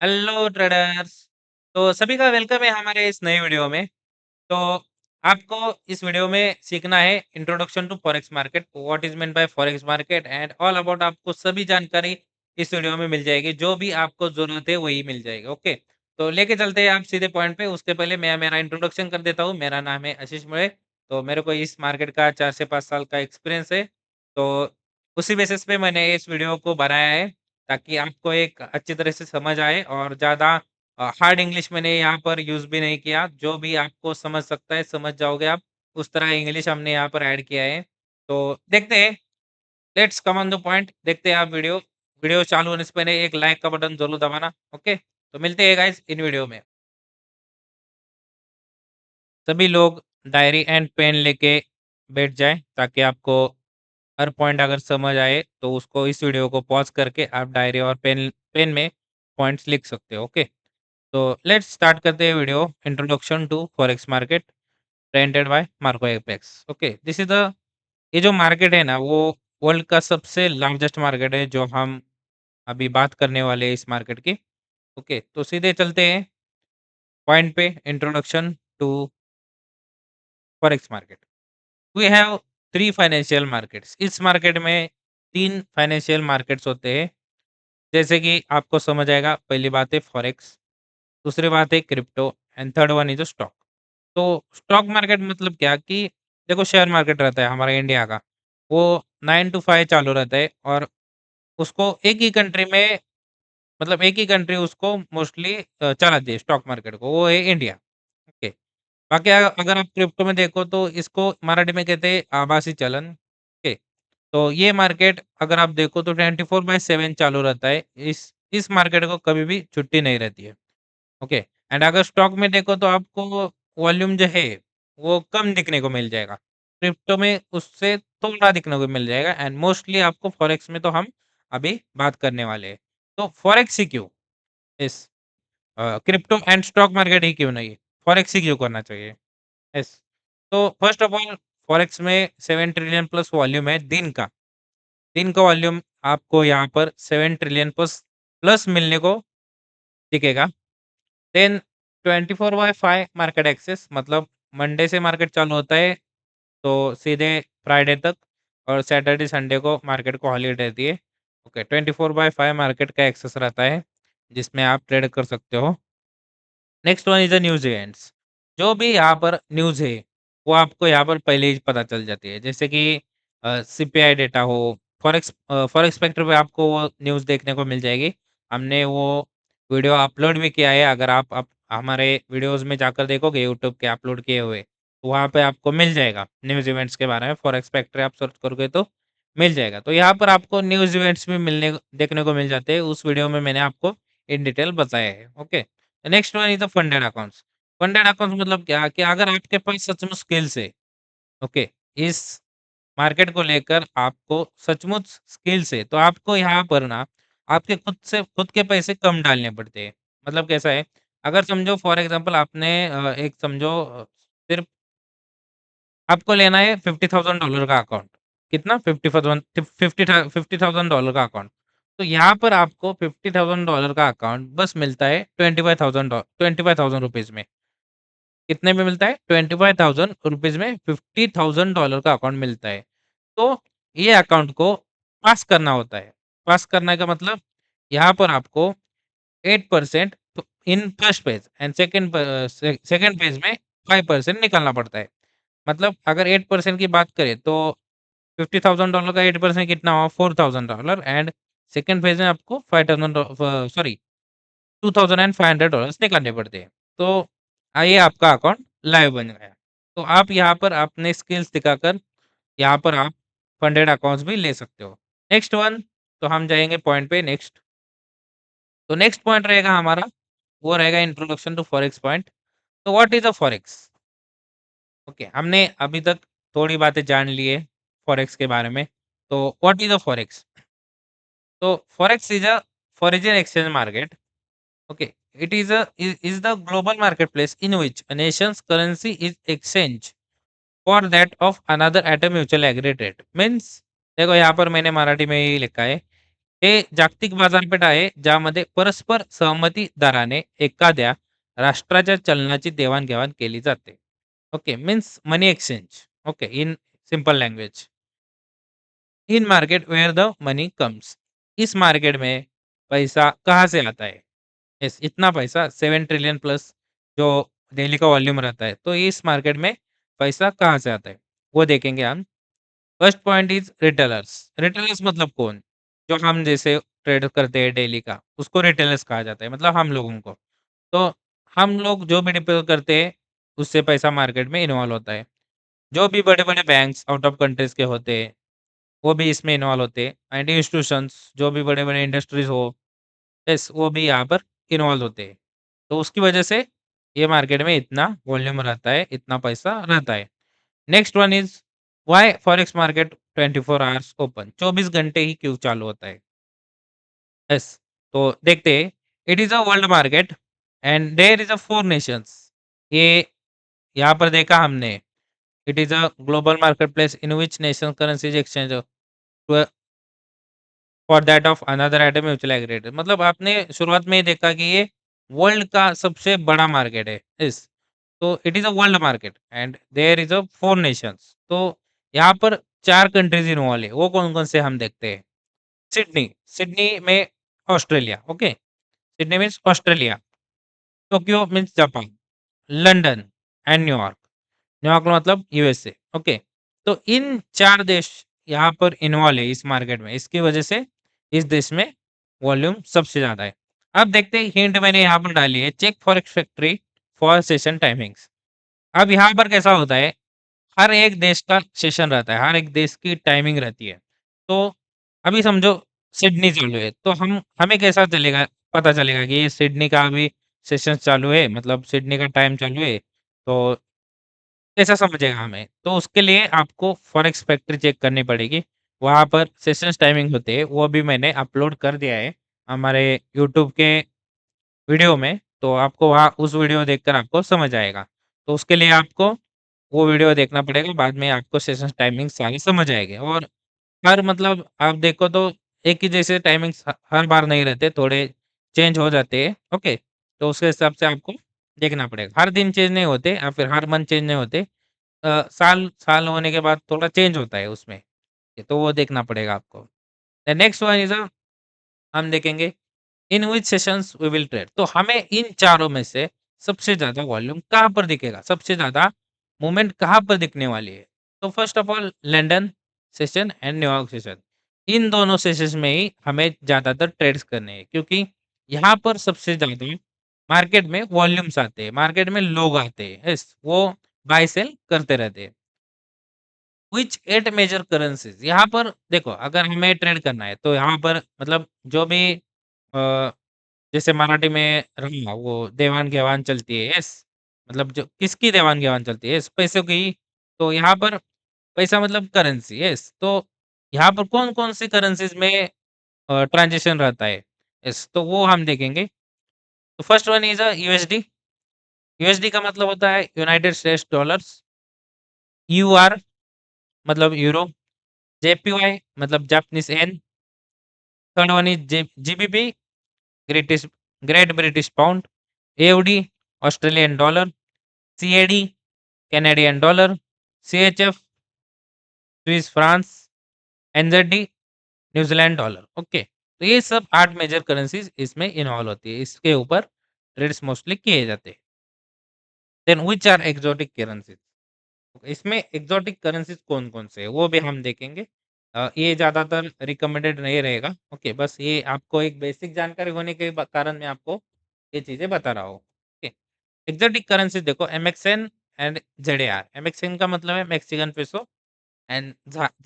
Hello traders. तो सभी का वेलकम है हमारे इस नए वीडियो में। तो आपको इस वीडियो में सीखना है introduction to forex market, what is mean by forex market and all about. आपको सभी जानकारी इस वीडियो में मिल जाएगी, जो भी आपको जरूरत है वही मिल जाएगी। ओके, तो लेके चलते हैं आप सीधे पॉइंट पे। उसके पहले मैं मेरा इंट्रोडक्शन कर देता हूँ। मेरा नाम है आशीष मुळे। तो मेरे को इस मार्केट का 4 से 5 साल का एक्सपीरियंस है। तो उसी बेसिस पे मैंने इस वीडियो को बनाया है, ताकि आपको एक अच्छी तरह से समझ आए। और ज़्यादा हार्ड इंग्लिश मैंने यहाँ पर यूज़ भी नहीं किया, जो भी आपको समझ सकता है समझ जाओगे आप, उस तरह इंग्लिश हमने यहाँ पर ऐड किया है। तो देखते हैं, let's come on the point. देखते हैं आप वीडियो। वीडियो चालू होने से पहले एक लाइक का बटन ज़रूर दबाना। ओके, तो मिलते हैं गाइस इन वीडियो में। सभी लोग डायरी एंड पेन लेके बैठ जाएँ, ताकि आपको हर पॉइंट अगर समझ आए तो उसको इस वीडियो को पॉज़ करके आप डायरी और पेन पेन में पॉइंट्स लिख सकते हो। ओके, तो लेट्स स्टार्ट करते हैं video. Introduction to forex market presented by Marco Apex. Okay, this is the ये जो मार्केट है ना, वो वर्ल्ड का सबसे लार्जेस्ट मार्केट है, जो हम अभी बात करने वाले हैं इस मार्केट की। ओके, तो सीधे चलते हैं पॉइंट पे। Introduction to forex market. We have three financial markets. इस मार्केट में तीन फाइनेंशियल मार्केट्स होते हैं, जैसे कि आपको समझ आएगा। पहली बात है फॉरेक्स, दूसरी बात है crypto and third one is stock. तो स्टॉक मार्केट मतलब क्या कि देखो, शेयर मार्केट रहता है हमारा इंडिया का, वो 9 टू 5 चालू रहता है। और उसको एक ही कंट्री में, मतलब एक ही कंट्री उसको मोस्टली चलाती है स्टॉक मार्केट को, वो है इंडिया। ओके, बाकी अगर आप क्रिप्टो में देखो तो इसको मराठी में कहते हैं आभासी चलन। ओके, तो ये मार्केट अगर आप देखो तो 24/7 चालू रहता है। इस मार्केट को कभी भी छुट्टी नहीं रहती है। ओके, एंड अगर स्टॉक में देखो तो आपको वॉल्यूम जो है वो कम दिखने को मिल जाएगा। क्रिप्टो में उससे थोड़ा दिखने को मिल जाएगा, एंड मोस्टली आपको फॉरेक्स में तो हम अभी बात करने वाले हैं। तो फॉरेक्स ही क्यों, इस क्रिप्टो एंड स्टॉक मार्केट ही क्यों नहीं, फॉरेक्स ही क्यों करना चाहिए। यस, तो फर्स्ट ऑफ ऑल, फॉरेक्स में 7 ट्रिलियन प्लस वॉल्यूम है दिन का। दिन का वॉल्यूम आपको यहाँ पर 7 ट्रिलियन प्लस प्लस मिलने को दिखेगा। देन 24/5 मार्केट एक्सेस, मतलब मंडे से मार्केट चालू होता है तो सीधे फ्राइडे तक, और सैटरडे संडे को मार्केट को हॉलीडे रहती है। ओके, 24/5 मार्केट का एक्सेस रहता है, जिसमें आप ट्रेड कर सकते हो। Next one is the news events. जो भी यहाँ पर न्यूज़ है, वो आपको यहाँ पर पहले ही पता चल जाती है। जैसे कि सीपीआई डेटा हो, फॉरेक्स स्पेक्टर पे आपको वो न्यूज़ देखने को मिल जाएगी। हमने वो वीडियो अपलोड भी किया है। अगर आप हमारे वीडियोज़ में जाकर देखोगे यूट्यूब के अपलोड किए हुए, तो वहाँ पे आपको मिल जाएगा न्यूज़ इवेंट्स के बारे में। फॉरेक्स स्पेक्टर आप सर्च करोगे तो मिल जाएगा। तो यहाँ पर आपको न्यूज़ इवेंट्स भी देखने को मिल जाते हैं। उस वीडियो में मैंने आपको इन डिटेल बताया है। Okay, next one is the funded accounts. Funded accounts मतलब क्या कि अगर आपके पास सचमुच स्किल्स है, ओके, इस मार्केट को लेकर आपको सचमुच स्किल्स है, तो आपको यहाँ पर ना आपके खुद के पैसे कम डालने पड़ते हैं। मतलब कैसा है, अगर समझो फॉर एग्जांपल आपने एक समझो सिर्फ आपको लेना है $50,000 का अकाउंट। कितना? 50,000 का अकाउंट। तो यहाँ पर आपको $50,000 का अकाउंट बस मिलता है 25,000 रुपीज़ में। कितने में मिलता है? 25,000 रुपीज़ में $50,000 का अकाउंट मिलता है। तो ये अकाउंट को पास करना होता है। पास करने का मतलब यहाँ पर आपको 8% in first page and second page में 5% निकालना पड़ता है। मतलब अगर 8% की बात करें तो $50,000 का 8% कितना हुआ? $4,000, एंड सेकंड फेज में आपको 5,000 सॉरी $2,500 निकालने पड़ते हैं। तो ये आपका अकाउंट लाइव बन गया। तो आप यहाँ पर अपने स्किल्स दिखाकर यहाँ पर आप फंडेड अकाउंट्स भी ले सकते हो। नेक्स्ट वन, तो हम जाएँगे पॉइंट पे नेक्स्ट। तो नेक्स्ट पॉइंट रहेगा हमारा, वो रहेगा इंट्रोडक्शन टू फॉरेक्स पॉइंट। तो what is a forex? Okay, हमने अभी तक थोड़ी बातें जान ली है फॉरेक्स के बारे में। तो व्हाट इज़ अ फॉरेक्स? तो forex is a foreign exchange market. Okay, it is the global marketplace in which a nation's currency is exchanged for that of another at a mutual agreed rate. Means देखो यहाँ पर मैंने मराठी में ही लिखा है, हे जागतिक बाजारपेठ आहे, ज्यामध्ये परस्पर सहमती दराने एखाद्या राष्ट्राच्या चलनाची देवाण-घेवाण केली जाते. Okay, means money exchange. Okay, in simple language. In market where the money comes. इस मार्केट में पैसा कहाँ से आता है? यस, इतना पैसा 7 ट्रिलियन प्लस जो डेली का वॉल्यूम रहता है, तो इस मार्केट में पैसा कहाँ से आता है? वो देखेंगे हम। First point is retailers. Retailers मतलब कौन? जो हम जैसे ट्रेड करते हैं डेली का, उसको रिटेलर्स कहा जाता है, मतलब हम लोगों को। तो हम लोग जो भी डिपॉज़िट करते हैं, उससे पैसा मार्केट में इन्वॉल्व होता है। जो भी बड़े-बड़े बैंक्स आउट ऑफ कंट्रीज़ के होते हैं, वो भी इसमें इन्वॉल्व होते हैं एंड इंस्टीट्यूशंस जो भी बड़े-बड़े इंडस्ट्रीज़ हो, यस, वो भी यहाँ पर इन्वॉल्व होते हैं। तो उसकी वजह से ये मार्केट में इतना वॉल्यूम रहता है, इतना पैसा रहता है। Next one is why forex market 24 hours open, 24 घंटे ही क्यों चालू होता है? यस, तो देखते हैं। It is a world market and there is a 4 nations. ये यहाँ पर देखा हमने। It is a global marketplace in which nation currencies exchange for that of another at a mutual aggregator. मतलब आपने शुरुआत में ही देखा कि ये वर्ल्ड का सबसे बड़ा मार्केट है। यस, तो it is a world market and there is a 4 nations. तो यहाँ पर 4 कंट्रीज़ इन्वॉल्व है। वो कौन-कौन से हम देखते हैं। सिडनी, सिडनी में Australia, okay. Sydney means Australia, Tokyo means Japan, London and New York. New York मतलब यूएसए, ओके। तो इन 4 देश यहाँ पर इन्वॉल्व है इस मार्केट में। इसकी वजह से इस देश में वॉल्यूम सबसे ज़्यादा है। अब देखते हैं, हिंट मैंने यहाँ पर डाली है, check forex factory for session timings. अब यहाँ पर कैसा होता है, हर एक देश का सेशन रहता है, हर एक देश की टाइमिंग रहती है। तो अभी समझो सिडनी चालू है, तो हम हमें कैसा चलेगा, पता चलेगा कि ये सिडनी का अभी सेशन चालू है, मतलब सिडनी का टाइम चालू है, तो कैसा समझेगा हमें? तो उसके लिए आपको फॉरेक्स फैक्ट्री चेक करनी पड़ेगी। वहाँ पर सेशंस टाइमिंग होते हैं, वो भी मैंने अपलोड कर दिया है हमारे यूट्यूब के वीडियो में, तो आपको वहाँ उस वीडियो देखकर आपको समझ आएगा। तो उसके लिए आपको वो वीडियो देखना पड़ेगा, बाद में आपको सेशंस टाइमिंग सारी समझ आएगी। और हर मतलब आप देखो तो एक ही जैसे टाइमिंग्स हर बार नहीं रहते, थोड़े चेंज हो जाते हैं, ओके? तो उसके हिसाब से आपको देखना पड़ेगा। हर दिन चेंज नहीं होते या फिर हर मंथ चेंज नहीं होते। साल साल होने के बाद थोड़ा चेंज होता है उसमें, तो वो देखना पड़ेगा आपको। द नेक्स्ट वन इज़ हम देखेंगे in which sessions we will trade. तो हमें इन चारों में से सबसे ज़्यादा वॉल्यूम कहाँ पर दिखेगा? सबसे ज़्यादा मूवमेंट कहाँ पर दिखने वाली है? तो first of all London session and New York session. इन दोनों सेशंस में ही हमें ज़्यादातर ट्रेड्स करने हैं, क्योंकि यहाँ पर सबसे ज़्यादा मार्केट में वॉल्यूम्स आते हैं, मार्केट में लोग आते हैं। यस, वो बाय सेल करते रहते हैं। व्हिच 8 मेजर करेंसीज़, यहाँ पर देखो अगर हमें ट्रेड करना है तो यहाँ पर मतलब जो भी अ, जैसे मराठी में रहा वो देवान-घेवाण चलती है, यस। मतलब जो किसकी देवान-घेवाण चलती है? यस, पैसों की। तो यहाँ पर पैसा मतलब करेंसी, यस। तो यहाँ पर कौन-कौन सी करेंसीज़ में ट्रांज़ैक्शन रहता है? यस, तो वो हम देखेंगे। तो first one is USD. USD का मतलब होता है यूनाइटेड स्टेट्स डॉलर्स। यूआर मतलब यूरो। जेपीवाई मतलब Japanese yen. Third one is GBP ग्रेटिश great British pound. AOD Australian dollar. CAD Canadian dollar. CHF Swiss francs. NZD New Zealand dollar, okay. तो ये सब 8 मेजर करेंसीज़ इसमें इन्वॉल्व होती है। इसके ऊपर ट्रेड्स मोस्टली किए जाते हैं। Then which are exotic currencies. इसमें एक्सोटिक करेंसीज़ कौन-कौन से हैं, वो भी हम देखेंगे। ये ज़्यादातर रिकमेंडेड नहीं रहेगा, ओके। बस ये आपको एक बेसिक जानकारी होने के कारण मैं आपको ये चीज़ें बता रहा हूँ, ओके। एक्सोटिक करेंसीज़ देखो, एमएक्सएन एंड जेडएआर। एमएक्सएन का मतलब है मैक्सिकन पेसो एंड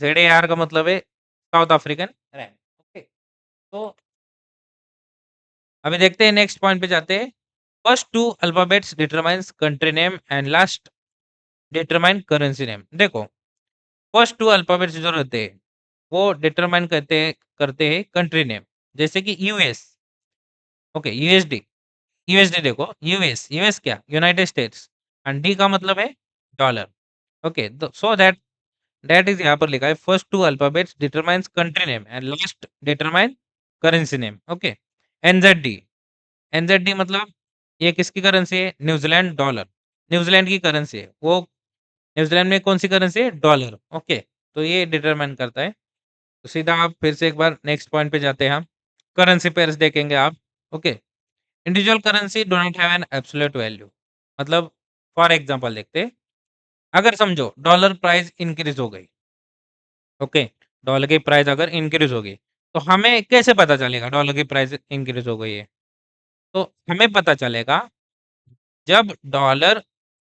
जेडएआर का मतलब है साउथ अफ्रीकन रैंड, ओके। तो अभी देखते हैं, नेक्स्ट पॉइंट पे जाते हैं। First 2 alphabets determines country name and last determine currency name. देखो, फर्स्ट 2 अल्फाबेट्स जो रहते हैं, वो डिटरमाइन करते हैं कंट्री नेम। जैसे कि यूएस, ओके, यूएसडी। यूएसडी देखो, यूएस, यूएस क्या? यूनाइटेड स्टेट्स एंड डी का मतलब है डॉलर, ओके। तो सो दैट इज़ यहाँ पर लिखा है first 2 alphabets determines country name and last determine currency name, okay. NZD, NZD मतलब ये किसकी करेंसी है? न्यूजीलैंड डॉलर, न्यूजीलैंड की करेंसी है। वो न्यूजीलैंड में कौन-सी करेंसी है? Dollar, okay. तो ये डिटरमाइन करता है। तो सीधा आप फिर से एक बार नेक्स्ट पॉइंट पे जाते हैं हम। करेंसी पेयर्स देखेंगे आप, okay. Individual currency do not have an absolute value, मतलब फॉर एग्जांपल देखते हैं, अगर समझो डॉलर प्राइस इंक्रीज़ हो गई, ओके, डॉलर की प्राइस अगर इंक्रीज़ हो गई, तो हमें कैसे पता चलेगा डॉलर की प्राइस इंक्रीज़ हो गई है? तो हमें पता चलेगा जब डॉलर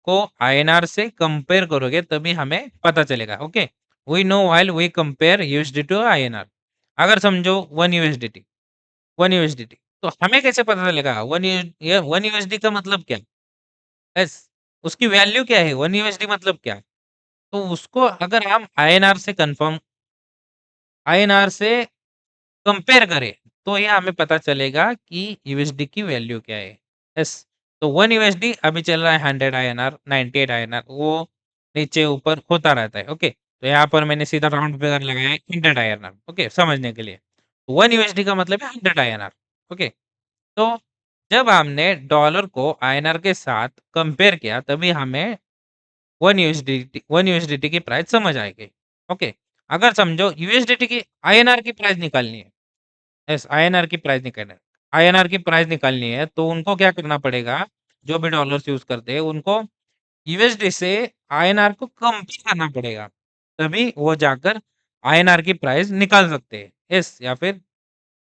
को आईएनआर से कंपेयर करोगे तभी हमें पता चलेगा, okay. We know while we compare USD to INR. अगर समझो 1 यूएसडीटी, 1 यूएसडीटी, तो हमें कैसे पता चलेगा 1 यूएसडी का मतलब क्या? यस, उसकी वैल्यू क्या है? 1 यूएसडी मतलब क्या? तो उसको अगर हम आईएनआर से कंपेयर करें, तो ये हमें पता चलेगा कि यूएसडी की वैल्यू क्या है। यस, तो 1 यूएसडी अभी चल रहा है 100 आईएनआर, 98 आईएनआर, वो नीचे-ऊपर होता रहता है, ओके। तो यहाँ पर मैंने सीधा राउंड फिगर लगाया है 100 आईएनआर, ओके, समझने के लिए। 1 यूएसडी का मतलब है 100 आईएनआर, ओके। तो जब हमने डॉलर को आईएनआर के साथ कंपेयर किया, तभी हमें 1 यूएसडीटी की प्राइस समझ आएगी, ओके। अगर समझो यूएसडीटी की आईएनआर की प्राइस निकालनी है, यस, आईएनआर की प्राइस निकालना है। आईएनआर की प्राइस निकालनी है तो उनको क्या करना पड़ेगा, जो भी डॉलर्स यूज़ करते हैं उनको यूएसडी से आईएनआर को कंपेयर करना पड़ेगा। तभी वो जाकर आईएनआर की प्राइस निकाल सकते हैं। यस, या फिर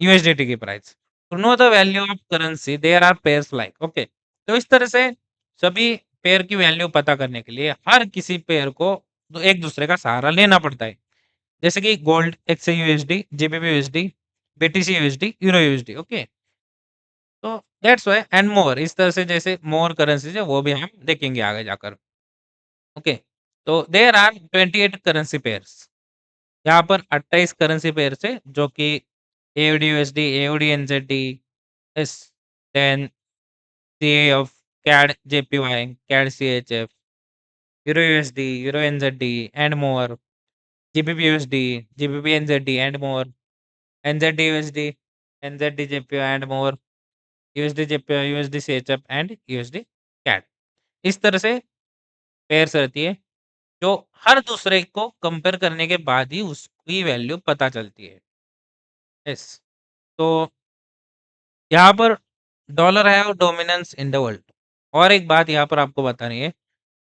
यूएसडीटी की price. To know the value of currency there are pairs like, okay. तो इस तरह से सभी पेयर की वैल्यू पता करने के लिए हर किसी पेयर को तो एक दूसरे का सहारा लेना पड़ता है। जैसे कि gold, XUSD, GBP BTC USD, euro USD, okay. तो दैट्स व्हाई एंड मोर, इस तरह से जैसे मोर करेंसीज़ है वो भी हम देखेंगे आगे जाकर, ओके। तो देयर आर 28 करेंसी पेयर्स, यहाँ पर 28 करेंसी पेयर्स है जो कि AOD USD, AOD NZD, yes, then CAF, CAD JPY, CAD CHF, euro USD, euro NZD and more, GBP USD, GBP NZD and more, NZD USD, NZD JPY and more, USD JPY, USD CHF and USD CAD. इस तरह से pairs रहती है, जो हर दूसरे को compare करने के बाद ही उसकी वैल्यू पता चलती है। यस, तो यहाँ पर dollar have dominance in the world. और एक बात यहाँ पर आपको बतानी है,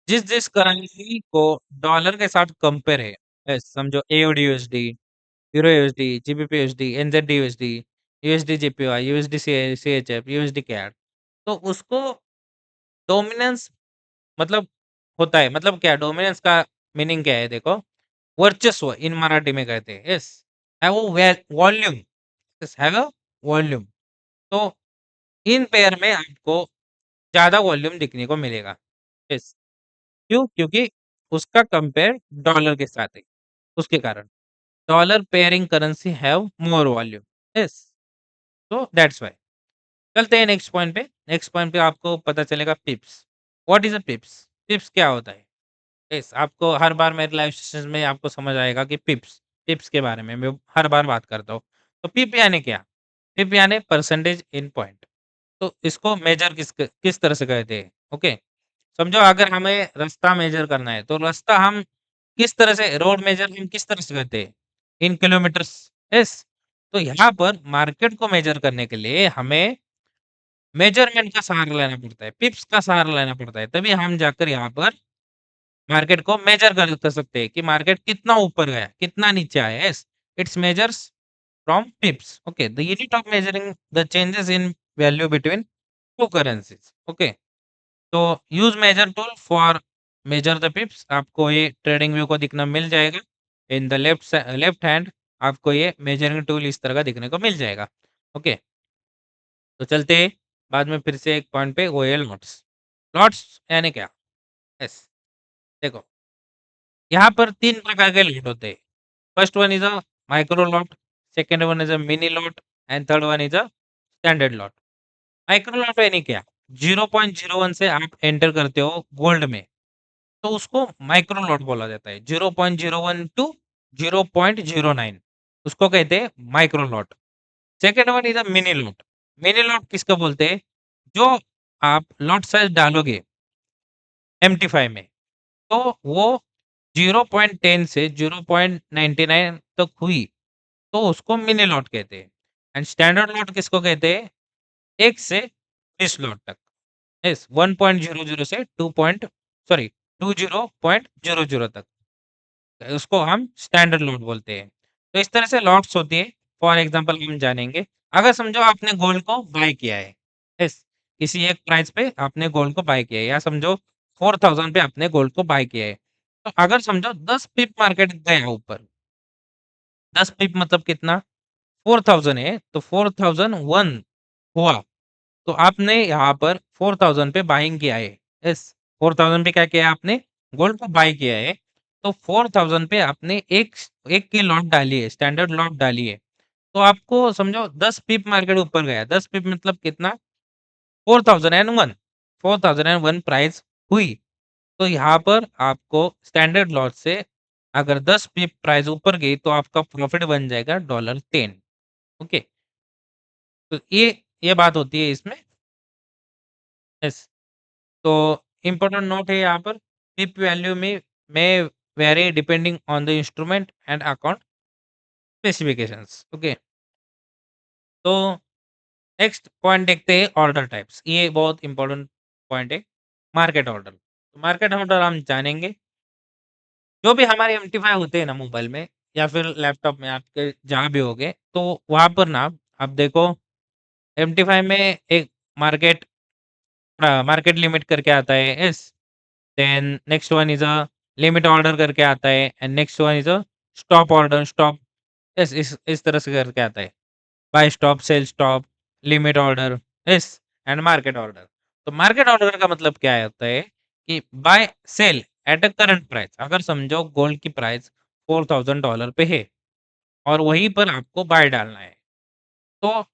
जिस-जिस करेंसी को डॉलर के साथ कंपेयर है, यस, समझो AOD USD, euro USD, GBP USD, NZ USD, USD JPY, USD CHF, USD CAD, तो उसको डोमिनेंस मतलब होता है, मतलब क्या डोमिनेंस का मीनिंग क्या है देखो, वर्चस्व इन मराठी में कहते हैं, yes, have a volume, yes, have a volume. तो इन पेयर में आपको ज़्यादा वॉल्यूम दिखने को मिलेगा, यस। क्यों? क्योंकि उसका कंपेयर डॉलर के साथ है, उसके कारण। Dollar pairing currency have more volume, yes, तो दैट्स व्हाई। चलते हैं नेक्स्ट पॉइंट पे। नेक्स्ट पॉइंट पे आपको पता चलेगा पिप्स। What is a पिप्स? पिप्स क्या होता है? यस, आपको हर बार मेरे लाइव सेशंस में आपको समझ आएगा कि पिप्स, पिप्स के बारे में मैं हर बार बात करता हूँ। तो पिप यानी क्या? पिप यानी परसेंटेज इन पॉइंट। तो इसको मेजर किस तरह से कहते हैं? ओके, समझो अगर हमें रास्ता मेजर करना है, तो रास्ता हम किस तरह से रोड मेजर हम किस तरह से करते हैं? इन किलोमीटर्स, यस। तो यहाँ पर मार्केट को मेजर करने के लिए हमें मेजरमेंट का सहारा लेना पड़ता है, पिप्स का सहारा लेना पड़ता है, तभी हम जाकर यहाँ पर मार्केट को मेजर कर सकते हैं कि मार्केट कितना ऊपर गया, कितना नीचे आया। Yes, it's measures from pips, okay. The unit of measuring the changes in value between two currencies, okay. तो use measure tool for measure the pips, आपको ये ट्रेडिंग व्यू को दिखना मिल जाएगा। इन द लेफ्ट हैंड आपको ये measuring tool इस तरह का दिखने को मिल जाएगा, ओके। तो चलते हैं बाद में फिर से एक पॉइंट पे, वो है लॉट्स। लॉट्स यानी क्या? यस, देखो यहाँ पर 3 प्रकार के लॉट होते हैं। First one is a micro lot, second one is a mini lot and third one is a standard lot. Micro lot यानी क्या? 0.01 से आप एंटर करते हो गोल्ड में, तो उसको माइक्रो लॉट बोला जाता है। 0.01 टू 0.09 उसको कहते हैं micro lot. Second one is a mini lot. Mini lot किसको बोलते हैं? जो आप लॉट साइज़ डालोगे एमटी5 में, तो वो 0.10 से 0.99 तक हुई, तो उसको मिनी लॉट कहते हैं। एंड स्टैंडर्ड लॉट किसको कहते हैं? 1 से 20 लॉट तक। यस, 1.00 से 20.00 तक। उसको हम स्टैंडर्ड लॉट बोलते हैं। तो इस तरह से लॉट्स होती है। फॉर एग्ज़ाम्पल हम जानेंगे, अगर समझो आपने गोल्ड को बाय किया है, यस, किसी एक प्राइस पे आपने गोल्ड को बाय किया है या समझो 4000 पे आपने गोल्ड को बाय किया है। तो अगर समझो 10 पिप मार्केट गया ऊपर, 10 पिप मतलब कितना? 4000 है, तो 4001 हुआ, तो आपने यहाँ पर 4000 पे बाइंग किया है। यस, 4000 पे क्या किया है आपने? गोल्ड को बाय किया है। तो 4000 पे आपने एक की लॉट डाली है, स्टैंडर्ड लॉट डाली है। तो आपको समझो 10 पिप मार्केट ऊपर गया, 10 पिप मतलब कितना? 4001, 4001 प्राइस हुई। तो यहाँ पर आपको स्टैंडर्ड लॉट से अगर 10 पिप प्राइस ऊपर गई तो आपका प्रॉफिट बन जाएगा $10। ओके, तो ये बात होती है इसमें। यस। तो इम्पोर्टेंट नोट है यहाँ पर, पिप वैल्यू में very depending on the instrument and account specifications. Okay, तो नेक्स्ट पॉइंट देखते हैं, ऑर्डर टाइप्स। ये बहुत इंपॉर्टेंट पॉइंट है, मार्केट ऑर्डर। मार्केट ऑर्डर हम जानेंगे, जो भी हमारे एमटी5 होते हैं ना मोबाइल में या फिर लैपटॉप में आपके जहाँ भी होंगे, तो वहाँ पर ना आप देखो, एमटी5 में एक मार्केट मार्केट लिमिट करके आता है, yes. Then next one is a limit order करके आता है and next one is a stop order, stop, yes, इस तरह से करके आता है। Buy stop, sell stop, limit order, yes, and market order. तो मार्केट ऑर्डर का मतलब क्या होता है कि buy sell at a current price. अगर समझो गोल्ड की प्राइस $4000 पे है और वहीं पर आपको बाय डालना है, तो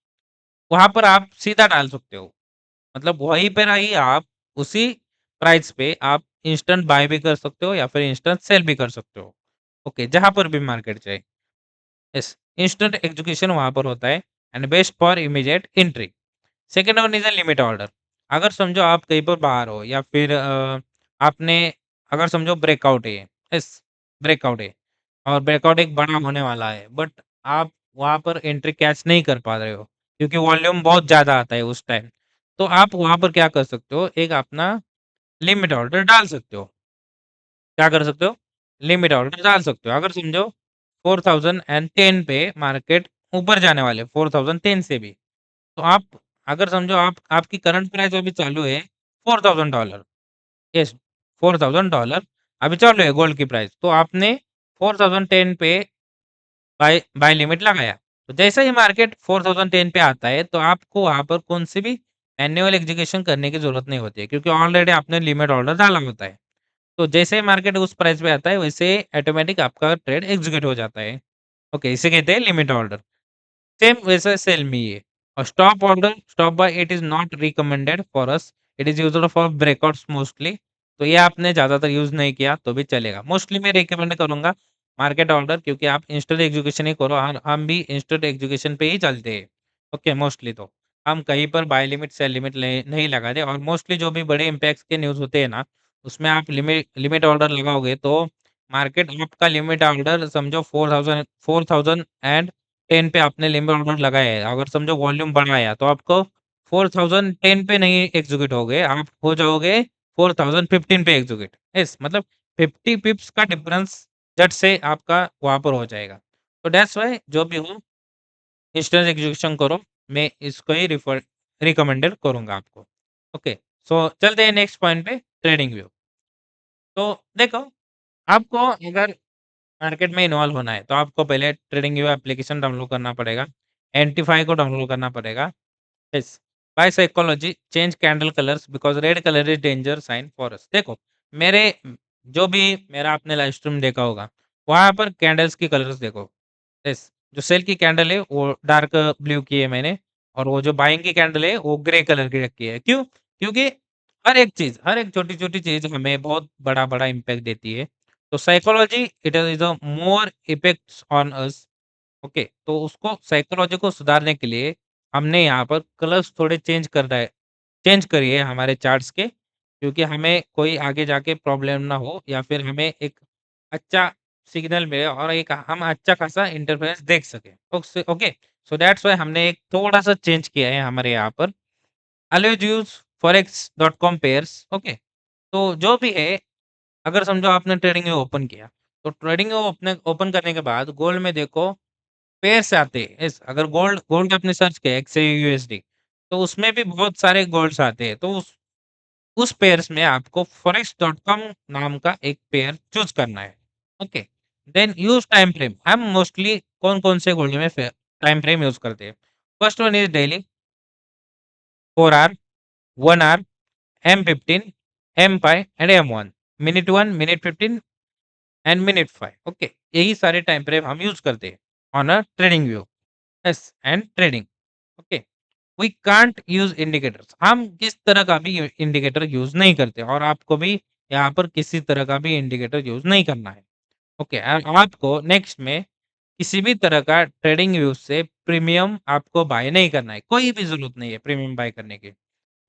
वहाँ पर आप सीधा डाल सकते हो। मतलब वहीं पर ही आप उसी प्राइस पे आप इंस्टेंट बाय भी कर सकते हो या फिर इंस्टेंट सेल भी कर सकते हो। ओके, जहाँ पर भी मार्केट जाए। यस, इंस्टेंट एग्जीक्यूशन वहाँ पर होता है and best for immediate entry. Second one is a limit order. अगर समझो आप कहीं पर बाहर हो या फिर आपने अगर समझो ब्रेकआउट है, यस, ब्रेकआउट है और ब्रेकआउट एक बड़ा होने वाला है, बट आप वहाँ पर एंट्री कैच नहीं कर पा रहे हो क्योंकि वॉल्यूम बहुत ज़्यादा आता है उस टाइम। तो आप वहाँ पर क्या कर सकते हो, एक अपना लिमिट ऑर्डर डाल सकते हो। क्या कर सकते हो? लिमिट ऑर्डर डाल सकते हो। अगर समझो 4010 पे मार्केट ऊपर जाने वाले 4010 से भी, तो आप अगर समझो आप आपकी करंट प्राइस अभी चालू है $4000, यस, $4000 अभी चालू है गोल्ड की प्राइस। तो आपने 4010 पे बाय बाय लिमिट लगाया। तो जैसे ही मार्केट 4010 पे आता है, तो आपको वहाँ पर कौन सी भी मैन्युअल एग्जीक्यूशन करने की ज़रूरत नहीं होती है क्योंकि ऑलरेडी आपने लिमिट ऑर्डर डाला होता है। तो जैसे ही मार्केट उस प्राइस पे आता है, वैसे ऑटोमेटिक आपका ट्रेड एग्जीक्यूट हो जाता है। ओके, इसे कहते हैं लिमिट ऑर्डर। सेम वैसा सेल में ही है। और stop order, stop by it is not recommended for us, it is used for breakouts mostly. तो ये आपने ज़्यादातर यूज़ नहीं किया तो भी चलेगा। मोस्टली मैं रिकमेंड करूँगा मार्केट ऑर्डर, क्योंकि आप इंस्टेंट एग्जीक्यूशन ही करो, हम भी इंस्टेंट एग्जीक्यूशन पे ही चलते हैं। ओके, मोस्टली तो हम कहीं पर बाय लिमिट, सेल लिमिट नहीं लगाते और मोस्टली जो भी बड़े इम्पैक्ट्स के न्यूज़ होते हैं ना, उसमें आप लिमिट लिमिट ऑर्डर लगाओगे तो मार्केट आपका लिमिट ऑर्डर समझो 4000 एंड 10 पे आपने लिमिट ऑर्डर लगाया है, अगर समझो वॉल्यूम बढ़ाया तो आपको 4010 पे नहीं एग्जीक्यूट होगे, आप हो जाओगे 4015 पे एग्जीक्यूट। यस, मतलब 50 पिप्स का डिफरेंस झट से आपका वहाँ पर हो जाएगा। तो दैट्स व्हाई जो भी हो इंस्टेंट एग्जीक्यूशन करो, मैं इसको ही रिकमेंडेड करूँगा आपको। ओके, सो चलते हैं नेक्स्ट पॉइंट पे, ट्रेडिंग व्यू। तो देखो, आपको अगर मार्केट में इन्वॉल्व होना है, तो आपको पहले ट्रेडिंग व्यू एप्लीकेशन डाउनलोड करना पड़ेगा। एंटीफाई को डाउनलोड करना पड़ेगा। Yes, by psychology change candle colours because red colour is danger sign for us. देखो, मेरे जो भी मेरा आपने लाइव स्ट्रीम देखा होगा, वहाँ पर कैंडल्स की कलर्स देखो। यस, जो सेल की कैंडल है वो डार्क ब्लू की है मैंने और वो जो बाइंग की कैंडल है वो ग्रे कलर की रखी है। क्यों? क्योंकि हर एक छोटी-छोटी चीज़ हमें बहुत बड़ा-बड़ा इम्पैक्ट देती है। तो psychology it is a more effects on us okay, तो उसको साइकोलॉजी को सुधारने के लिए हमने यहाँ पर कलर्स थोड़े चेंज करिए हमारे चार्ट्स के, क्योंकि हमें कोई आगे जाके प्रॉब्लम ना हो या फिर हमें एक अच्छा सिग्नल मिले और एक हम अच्छा खासा इंटरफेरेंस देख सकें। ओके, सो दैट्स व्हाई हमने एक थोड़ा-सा चेंज किया है हमारे यहाँ पर। Always use forex.com pairs. Okay, तो जो भी है, अगर समझो आपने ट्रेडिंग व्यू ओपन किया, तो ट्रेडिंग व्यू ओपन करने के बाद गोल्ड में देखो पेयर्स आते हैं। यस, अगर गोल्ड गोल्ड आपने सर्च किया एक्सए यूएसडी, तो उसमें भी बहुत सारे गोल्ड्स आते हैं। तो उस पेयर्स में आपको forex.com नाम का एक पेयर चूज़ करना है। Okay, then use time frame. हम मोस्टली कौन-कौन से गोल्ड में टाइम फ्रेम यूज़ करते हैं। First one is daily, 4 hour, 1 hour, M15, M5 and M1। Minute 1, minute 15 and minute 5। Okay, यही सारे टाइम फ्रेम हम यूज़ करते हैं on a trading view. Yes, and trading. Okay, we can't use indicators. हम किस तरह का भी इंडिकेटर यूज़ नहीं करते और आपको भी यहाँ पर किसी तरह का भी इंडिकेटर यूज़ नहीं करना है। ओके, आपको नेक्स्ट में किसी भी तरह का ट्रेडिंग व्यू से प्रीमियम आपको बाय नहीं करना है। कोई भी ज़रूरत नहीं है प्रीमियम बाय करने की।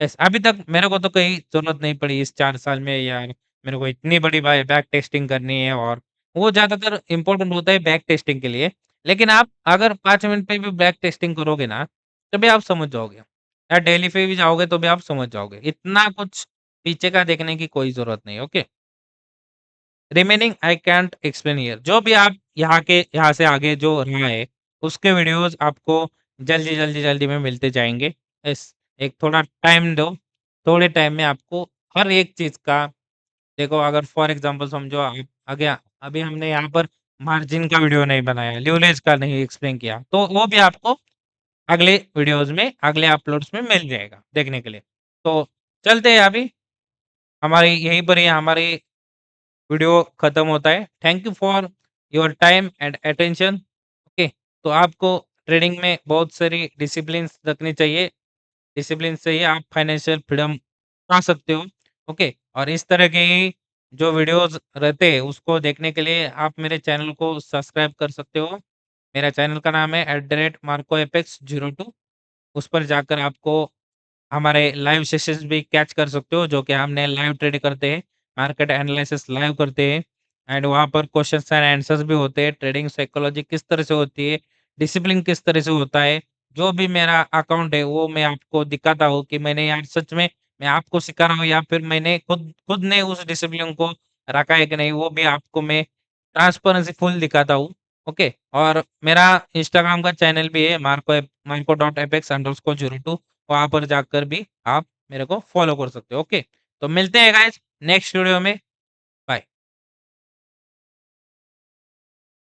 यस, अभी तक मेरे को तो कोई ज़रूरत नहीं पड़ी इस 4 साल में यार, मेरे को इतनी बड़ी बैक टेस्टिंग करनी है और वो ज़्यादातर इम्पोर्टेंट होता है बैक टेस्टिंग के लिए। लेकिन आप अगर 5 मिनट पे भी बैक टेस्टिंग करोगे ना, तभी आप समझ जाओगे। या डेली पे भी जाओगे तो भी आप समझ जाओगे। इतना कुछ पीछे का देखने की कोई ज़रूरत नहीं है, okay? Remaining I can't explain here. जो भी आप यहाँ से आगे जो रहा है, उसके वीडियोज़ आपको जल्दी में मिलते जाएँगे। यस, एक थोड़ा टाइम दो, थोड़े टाइम में आपको हर एक चीज़ का देखो। अगर फॉर एग्ज़ाम्पल समझो आप आगे अभी हमने यहाँ पर मार्जिन का वीडियो नहीं बनाया, लीवरेज का नहीं एक्सप्लेन किया, तो वो भी आपको अगले वीडियोज़ में, अगले अपलोड्स में मिल जाएगा देखने के लिए। तो चलते हैं अभी, हमारी यहीं पर ही हमारी वीडियो खत्म होता है। Thank you for your time and attention. Okay, तो आपको ट्रेडिंग में बहुत सारी डिसिप्लिन्स रखनी चाहिए। डिसिप्लिन से ही आप फाइनेंशियल फ्रीडम पा सकते हो। ओके, और इस तरह के ही जो वीडियोज़ रहते हैं उसको देखने के लिए आप मेरे चैनल को सब्सक्राइब कर सकते हो। मेरा चैनल का नाम है @marcoapex02। उस पर जाकर आपको हमारे लाइव सेशंस भी कैच कर सकते हो, जो कि हमने लाइव ट्रेड करते हैं, मार्केट एनालिसिस लाइव करते हैं एंड वहाँ पर क्वेश्चन्स एंड आंसर्स भी होते हैं। ट्रेडिंग साइकोलॉजी किस तरह से होती है, डिसिप्लिन किस तरह से होता है, जो भी मेरा अकाउंट है वो मैं आपको दिखाता हूँ कि मैंने यार सच में मैं आपको सिखा रहा हूँ या फिर मैंने खुद खुद ने उस डिसिप्लिन को रखा है कि नहीं, वो भी आपको मैं ट्रांसपेरेंसी फुल दिखाता हूँ। ओके, और मेरा इंस्टाग्राम का चैनल भी है marco.apex_02। वहाँ पर जाकर भी आप मेरे को फ़ॉलो कर सकते हो। ओके, तो मिलते हैं गाइस नेक्स्ट वीडियो में।